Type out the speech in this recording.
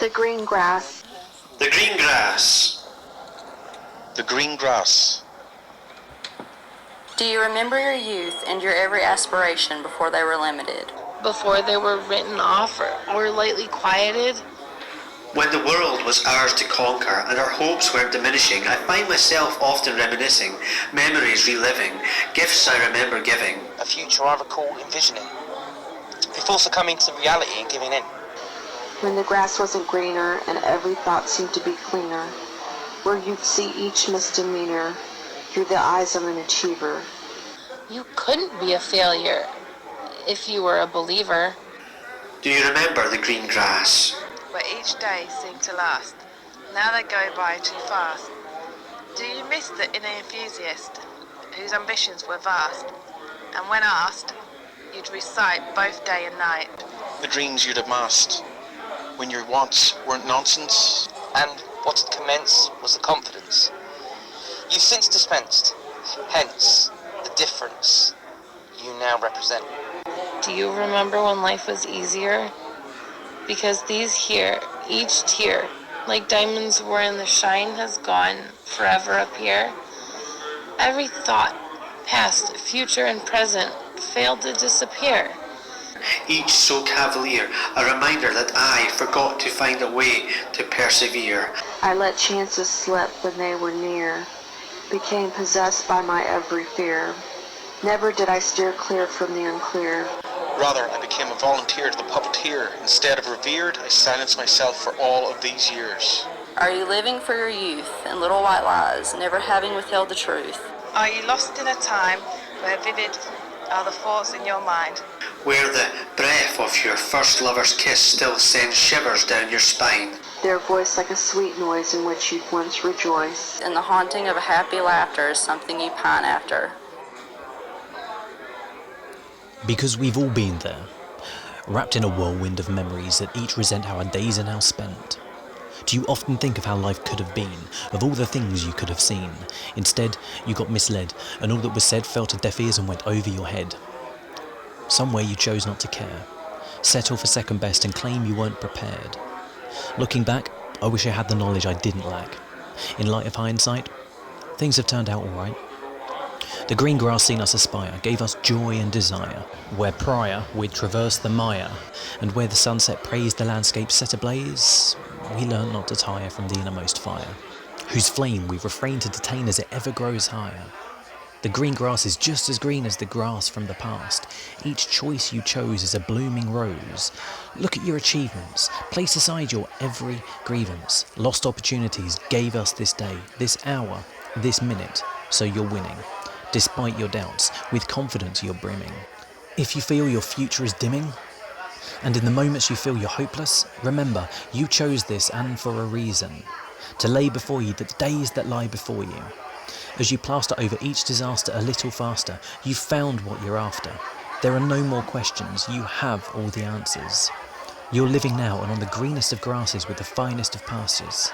The green grass. The green grass. The green grass. Do you remember your youth and your every aspiration before they were limited? Before they were written off or lightly quieted? When the world was ours to conquer and our hopes weren't diminishing, I find myself often reminiscing, memories reliving, gifts I remember giving. A future I recall envisioning, before succumbing to reality and giving in. When the grass wasn't greener and every thought seemed to be cleaner, where you'd see each misdemeanor through the eyes of an achiever. You couldn't be a failure if you were a believer. Do you remember the green grass? Where each day seemed to last. Now they go by too fast. Do you miss the inner enthusiast, whose ambitions were vast? And when asked, you'd recite both day and night. The dreams you'd amassed, when your wants weren't nonsense, and what had commenced was the confidence you've since dispensed, hence the difference you now represent. Do you remember when life was easier? Because these here, each tear, like diamonds wherein the shine has gone, forever appear. Every thought, past, future, and present, failed to disappear. Each so cavalier, a reminder that I forgot to find a way to persevere. I let chances slip when they were near, became possessed by my every fear. Never did I steer clear from the unclear. Rather, I became a volunteer to the puppeteer. Instead of revered, I silenced myself for all of these years. Are you living for your youth and little white lies, never having withheld the truth? Are you lost in a time where vivid are the thoughts in your mind? Where the breath of your first lover's kiss still sends shivers down your spine. Their voice like a sweet noise in which you'd once rejoice. And the haunting of a happy laughter is something you pine after. Because we've all been there, wrapped in a whirlwind of memories that each resent how our days are now spent. Do you often think of how life could have been, of all the things you could have seen? Instead, you got misled, and all that was said fell to deaf ears and went over your head. Somewhere you chose not to care, settle for second best and claim you weren't prepared. Looking back, I wish I had the knowledge I didn't lack. In light of hindsight, things have turned out all right. The green grass seen us aspire, gave us joy and desire. Where prior we'd traversed the mire, and where the sunset praised the landscape set ablaze, we learnt not to tire from the innermost fire, whose flame we refrain to detain as it ever grows higher. The green grass is just as green as the grass from the past. Each choice you chose is a blooming rose. Look at your achievements, place aside your every grievance. Lost opportunities gave us this day, this hour, this minute, so you're winning. Despite your doubts, with confidence you're brimming. If you feel your future is dimming, and in the moments you feel you're hopeless, remember, you chose this and for a reason. To lay before you the days that lie before you. As you plaster over each disaster a little faster, you've found what you're after. There are no more questions, you have all the answers. You're living now and on the greenest of grasses with the finest of pastures.